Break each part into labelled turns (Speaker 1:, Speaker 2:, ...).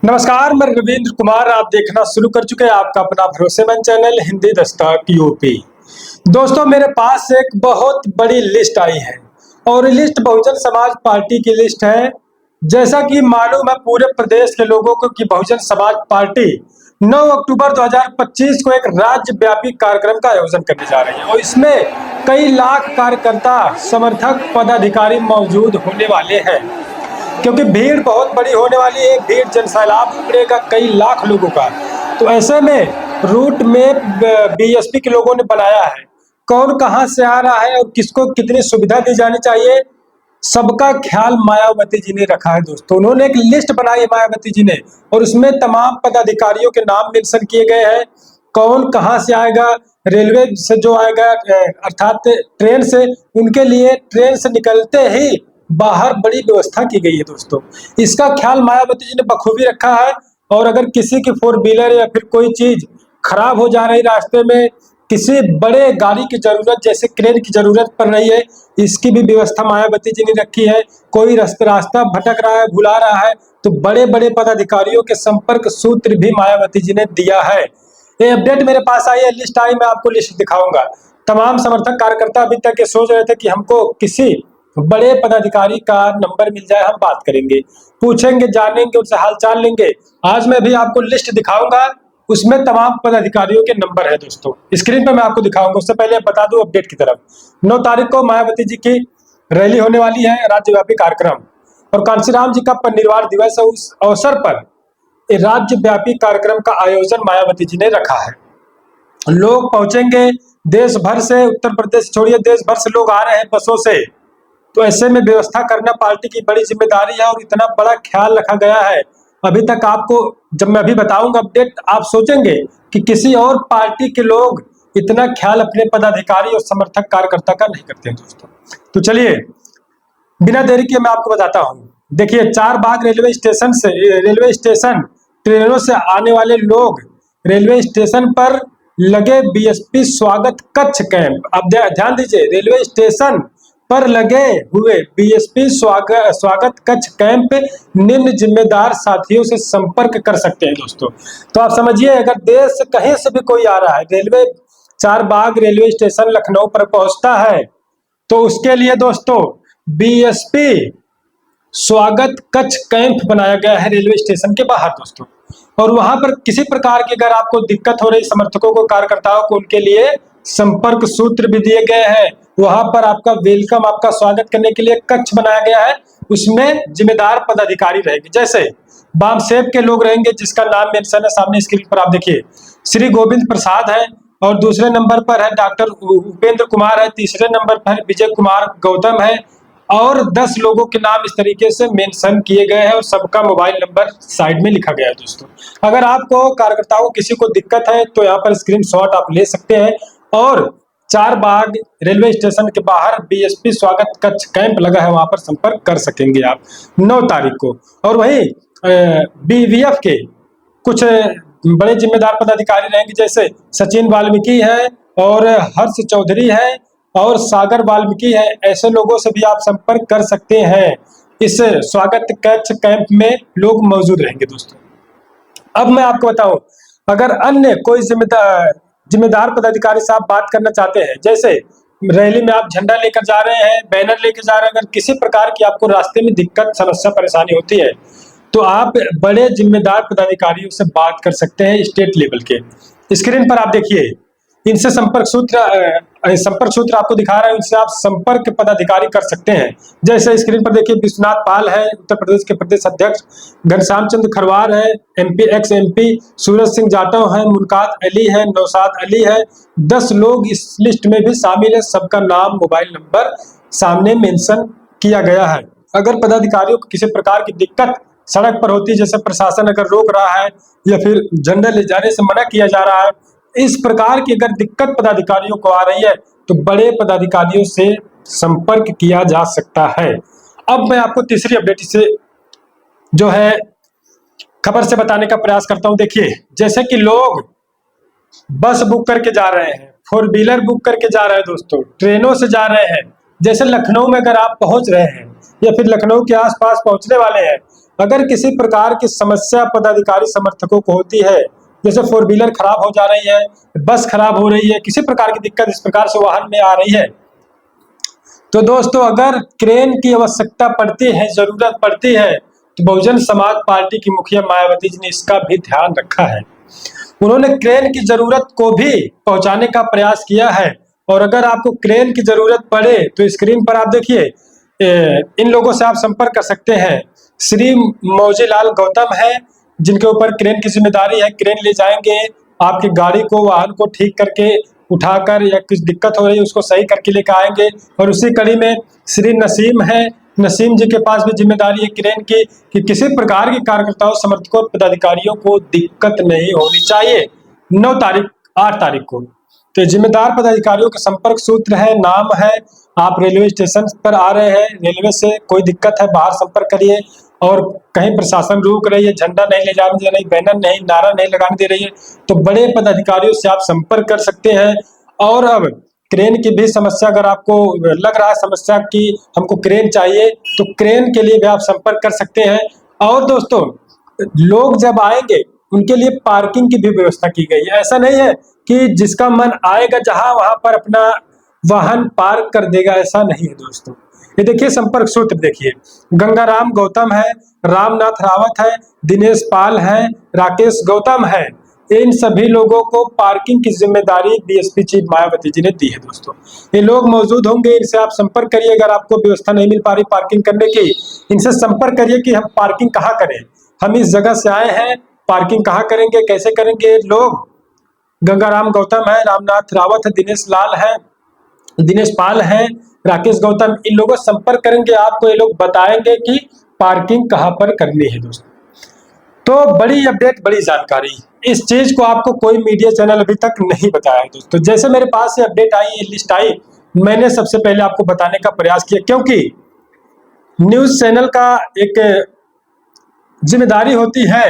Speaker 1: नमस्कार, मैं रविंद्र कुमार। आप देखना शुरू कर चुके हैं आपका अपना भरोसेमंद चैनल हिंदी दस्तक यूपी। दोस्तों, मेरे पास एक बहुत बड़ी लिस्ट आई है और ये लिस्ट बहुजन समाज पार्टी की लिस्ट है। जैसा कि मालूम है पूरे प्रदेश के लोगों को कि बहुजन समाज पार्टी 9 अक्टूबर 2025 को एक राज्य व्यापी कार्यक्रम का आयोजन करने जा रही है और इसमें कई लाख कार्यकर्ता, समर्थक, पदाधिकारी मौजूद होने वाले हैं क्योंकि भीड़ बहुत बड़ी होने वाली है। भीड़ जनसैलाब उमड़ेगा कई लाख लोगों का। तो ऐसे में रूट में बीएसपी के लोगों ने बनाया है, कौन कहां से आ रहा है और किसको कितनी सुविधा दी जानी चाहिए, सबका ख्याल मायावती जी ने रखा है। दोस्तों, उन्होंने एक लिस्ट बनाई है मायावती जी ने और उसमें तमाम पदाधिकारियों के नाम मेंशन किए गए हैं। कौन कहां से आएगा, रेलवे से जो आएगा अर्थात ट्रेन से, उनके लिए ट्रेन से निकलते ही बाहर बड़ी व्यवस्था की गई है। दोस्तों, इसका ख्याल मायावती जी ने बखूबी रखा है और अगर किसी की 4 व्हीलर या फिर कोई चीज खराब हो जा रही रास्ते में, किसी बड़े गाड़ी की जरूरत जैसे क्रेन की जरूरत पड़ रही है, इसकी भी व्यवस्था मायावती जी ने रखी है। कोई रास्ता भटक रहा है, भुला रहा है, तो बड़े बड़े पदाधिकारियों के संपर्क सूत्र भी मायावती जी ने दिया है। ये अपडेट मेरे पास आई है, लिस्ट आई, मैं आपको लिस्ट दिखाऊंगा। तमाम समर्थक कार्यकर्ता अभी तक ये सोच रहे थे कि हमको किसी बड़े पदाधिकारी का नंबर मिल जाए, हम बात करेंगे, पूछेंगे, जानेंगे, उनसे हालचाल लेंगे। आज मैं भी आपको लिस्ट दिखाऊंगा, उसमें तमाम पदाधिकारियों के नंबर है। दोस्तों, स्क्रीन पर मैं आपको दिखाऊंगा। उससे पहले बता दूं अपडेट की तरफ, 9 तारीख को मायावती जी की रैली होने वाली है, राज्यव्यापी कार्यक्रम, और कांशीराम जी का परिनिर्वाण दिवस है। उस अवसर पर राज्यव्यापी कार्यक्रम का आयोजन मायावती जी ने रखा है। लोग पहुंचेंगे देश भर से, उत्तर प्रदेश छोड़िए, देश भर से लोग आ रहे हैं बसों से। तो ऐसे में व्यवस्था करना पार्टी की बड़ी जिम्मेदारी है और इतना बड़ा ख्याल रखा गया है। अभी तक आपको, जब मैं अभी बताऊंगा अपडेट, आप सोचेंगे कि किसी और पार्टी के लोग इतना ख्याल अपने पदाधिकारी और समर्थक कार्यकर्ता का नहीं करते हैं। दोस्तों, तो चलिए बिना देरी के मैं आपको बताता हूँ। देखिए, चारबाग रेलवे स्टेशन ट्रेनों से आने वाले लोग रेलवे स्टेशन पर लगे बीएसपी स्वागत कक्ष कैंप, अब ध्यान दीजिए, रेलवे स्टेशन पर लगे हुए बीएसपी स्वागत कक्ष कैंप निम्न जिम्मेदार साथियों से संपर्क कर सकते हैं। दोस्तों, तो आप समझिए, अगर देश से कहीं से भी कोई आ रहा है, चारबाग रेलवे स्टेशन लखनऊ पर पहुंचता है, तो उसके लिए दोस्तों बीएसपी स्वागत कक्ष कैंप बनाया गया है रेलवे स्टेशन के बाहर। दोस्तों, और वहां पर किसी प्रकार की अगर आपको दिक्कत हो रही, समर्थकों को, कार्यकर्ताओं को, उनके लिए संपर्क सूत्र भी दिए गए हैं। वहां पर आपका वेलकम, आपका स्वागत करने के लिए कक्ष बनाया गया है। उसमें जिम्मेदार पदाधिकारी रहेंगे, जैसे बामसेब के लोग रहेंगे जिसका नाम मेंशन है सामने स्क्रीन पर, आप देखिए, श्री गोविंद प्रसाद है, और दूसरे नंबर पर है डॉक्टर उपेंद्र कुमार है, तीसरे नंबर पर विजय कुमार गौतम है, और 10 लोगों के नाम इस तरीके से मेंशन किए गए हैं और सबका मोबाइल नंबर साइड में लिखा गया है। दोस्तों, अगर आपको, कार्यकर्ताओं को, किसी को दिक्कत है तो यहाँ पर स्क्रीनशॉट आप ले सकते हैं। और चारबाग रेलवे स्टेशन के बाहर बीएसपी स्वागत कक्ष कैंप लगा है, वहां पर संपर्क कर सकेंगे आप 9 तारीख को। और वहीं बीवीएफ के कुछ बड़े जिम्मेदार पदाधिकारी रहेंगे, जैसे सचिन वाल्मीकि है और हर्ष चौधरी है और सागर वाल्मीकि है। ऐसे लोगों से भी आप संपर्क कर सकते हैं। इस स्वागत कक्ष कैंप में लोग मौजूद रहेंगे। दोस्तों, अब मैं आपको बताऊं, अगर अन्य कोई जिम्मेदार पदाधिकारी साहब बात करना चाहते हैं, जैसे रैली में आप झंडा लेकर जा रहे हैं, बैनर लेकर जा रहे हैं, अगर किसी प्रकार की आपको रास्ते में दिक्कत, समस्या, परेशानी होती है, तो आप बड़े जिम्मेदार पदाधिकारियों से बात कर सकते हैं स्टेट लेवल के। स्क्रीन पर आप देखिए, इनसे संपर्क सूत्र आपको दिखा रहा है, उनसे आप संपर्क पदाधिकारी कर सकते हैं। जैसे स्क्रीन पर देखिए, विश्वनाथ पाल है, उत्तर प्रदेश के प्रदेश अध्यक्ष, घनश्याम चंद्र खरवार है, MP, x MP, Suraj Singh Jatav है, मुनकात अली है, नौशाद अली है। 10 लोग इस लिस्ट में भी शामिल है, सबका नाम, मोबाइल नंबर सामने मेंशन किया गया है। अगर पदाधिकारियों को किसी प्रकार की दिक्कत सड़क पर होती है, जैसे प्रशासन अगर रोक रहा है या फिर झंडा ले जाने से मना किया जा रहा है, इस प्रकार की अगर दिक्कत पदाधिकारियों को आ रही है, तो बड़े पदाधिकारियों से संपर्क किया जा सकता है। अब मैं आपको तीसरी अपडेट से जो है खबर से बताने का प्रयास करता हूं। देखिए, जैसे कि लोग बस बुक करके जा रहे हैं, 4 व्हीलर बुक करके जा रहे हैं, दोस्तों ट्रेनों से जा रहे हैं। जैसे लखनऊ में अगर आप पहुंच रहे हैं या फिर लखनऊ के आसपास पहुंचने वाले हैं, अगर किसी प्रकार की समस्या पदाधिकारी समर्थकों को होती है, जैसे फोर व्हीलर खराब हो जा रही है, बस खराब हो रही है, किसी प्रकार की दिक्कत इस प्रकार से वाहन में आ रही है, तो दोस्तों अगर क्रेन की आवश्यकता पड़ती है, जरूरत पड़ती है, तो बहुजन समाज पार्टी की मुखिया मायावती जी ने इसका भी ध्यान रखा है। उन्होंने क्रेन की जरूरत को भी पहुंचाने का प्रयास किया है। और अगर आपको क्रेन की जरूरत पड़े तो स्क्रीन पर आप देखिए, इन लोगों से आप संपर्क कर सकते हैं। श्री मौजीलाल गौतम है, जिनके ऊपर क्रेन की जिम्मेदारी है। क्रेन ले जाएंगे, आपकी गाड़ी को, वाहन को ठीक करके उठाकर, या कुछ दिक्कत हो रही है उसको सही करके लेकर आएंगे। और उसी कड़ी में श्री नसीम है, नसीम जी के पास भी जिम्मेदारी है क्रेन की, कि किसी प्रकार के कार्यकर्ताओं, समर्थकों, पदाधिकारियों को दिक्कत नहीं होनी चाहिए। 9 तारीख 8 तारीख को तो जिम्मेदार पदाधिकारियों का संपर्क सूत्र है, नाम है, आप रेलवे स्टेशन पर आ रहे हैं, रेलवे से कोई दिक्कत है बाहर संपर्क करिए। और कहीं प्रशासन रोक रही है, झंडा नहीं ले जाने दे रही, बैनर नहीं, नारा नहीं लगाने दे रही है, तो बड़े पदाधिकारियों से आप संपर्क कर सकते हैं। और अब क्रेन की भी समस्या, अगर आपको लग रहा है समस्या कि हमको क्रेन चाहिए, तो क्रेन के लिए भी आप संपर्क कर सकते हैं। और दोस्तों, लोग जब आएंगे उनके लिए पार्किंग की भी व्यवस्था की गई है। ऐसा नहीं है कि जिसका मन आएगा जहां वहां पर अपना वाहन पार्क कर देगा, ऐसा नहीं है दोस्तों। ये देखिए संपर्क सूत्र देखिए, गंगाराम गौतम है, रामनाथ रावत है, दिनेश पाल है, राकेश गौतम है। इन सभी लोगों को पार्किंग की जिम्मेदारी बीएसपी चीफ मायावती जी ने दी है दोस्तों। ये लोग मौजूद होंगे, इनसे आप संपर्क करिए। अगर आपको व्यवस्था नहीं मिल पा रही पार्किंग करने की, इनसे संपर्क करिए कि हम पार्किंग कहाँ करें, हम इस जगह से आए हैं, पार्किंग कहाँ करेंगे, कैसे करेंगे। लोग गंगाराम गौतम है, रामनाथ रावत है, दिनेश पाल है, राकेश गौतम, इन लोगों से संपर्क करेंगे, आपको ये लोग बताएंगे कि पार्किंग कहाँ पर करनी है दोस्तों। तो बड़ी अपडेट, बड़ी जानकारी, इस चीज को आपको कोई मीडिया चैनल अभी तक नहीं बताया है दोस्तों। जैसे मेरे पास ये अपडेट आई, ये लिस्ट आई, मैंने सबसे पहले आपको बताने का प्रयास किया, क्योंकि न्यूज चैनल का एक जिम्मेदारी होती है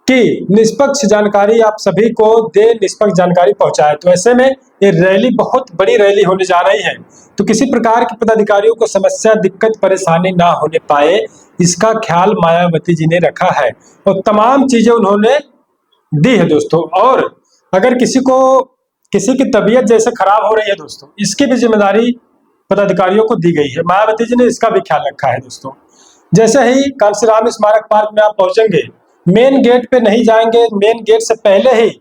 Speaker 1: कि निष्पक्ष जानकारी आप सभी को दे, निष्पक्ष जानकारी पहुंचाए। तो ऐसे में ये रैली बहुत बड़ी रैली होने जा रही है, तो किसी प्रकार के पदाधिकारियों को समस्या, दिक्कत, परेशानी ना होने पाए, इसका ख्याल मायावती जी ने रखा है और तमाम चीजें उन्होंने दी है दोस्तों। और अगर किसी की तबीयत जैसे खराब हो रही है दोस्तों, इसकी भी जिम्मेदारी पदाधिकारियों को दी गई है। मायावती जी ने इसका भी ख्याल रखा है दोस्तों। जैसे ही कांशीराम स्मारक पार्क में आप पहुंचेंगे, मेन गेट पे नहीं जाएंगे, मेन गेट से पहले ही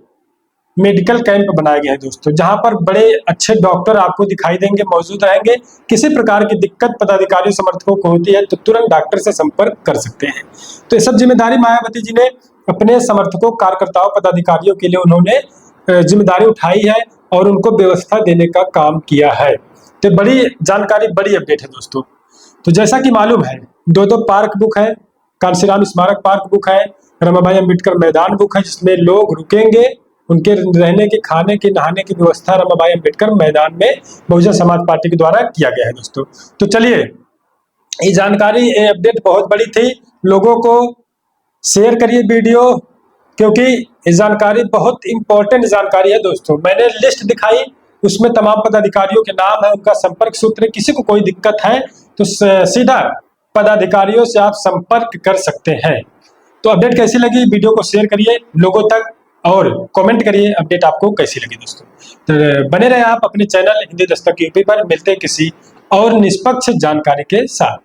Speaker 1: मेडिकल कैंप बनाए गए हैं दोस्तों, जहां पर बड़े अच्छे डॉक्टर आपको दिखाई देंगे, मौजूद रहेंगे। किसी प्रकार की दिक्कत पदाधिकारी समर्थकों को होती है तो तुरंत डॉक्टर से संपर्क कर सकते हैं। तो ये सब जिम्मेदारी मायावती जी ने अपने समर्थकों, कार्यकर्ताओं, पदाधिकारियों के लिए उन्होंने जिम्मेदारी उठाई है और उनको व्यवस्था देने का काम किया है। तो बड़ी जानकारी, बड़ी अपडेट है दोस्तों। तो जैसा कि मालूम है, 2 पार्क बुक है, कांशीराम स्मारक पार्क बुक है, रमाबाई अंबेडकर मैदान बुक है, जिसमें लोग रुकेंगे, उनके रहने की, खाने की, नहाने की व्यवस्था रमाबाई अंबेडकर मैदान में बहुजन समाज पार्टी के द्वारा किया गया है दोस्तों। तो चलिए, ये जानकारी, ये अपडेट बहुत बड़ी थी, लोगों को शेयर करिए वीडियो, क्योंकि ये जानकारी बहुत इंपॉर्टेंट जानकारी है दोस्तों। मैंने लिस्ट दिखाई, उसमें तमाम पदाधिकारियों के नाम है, उनका संपर्क सूत्र, किसी को कोई दिक्कत है तो सीधा पदाधिकारियों से आप संपर्क कर सकते हैं। तो अपडेट कैसी लगी, वीडियो को शेयर करिए लोगों तक और कमेंट करिए अपडेट आपको कैसी लगी दोस्तों। तो बने रहे आप अपने चैनल हिंदी दस्तक यूपी पर। मिलते हैं किसी और निष्पक्ष जानकारी के साथ।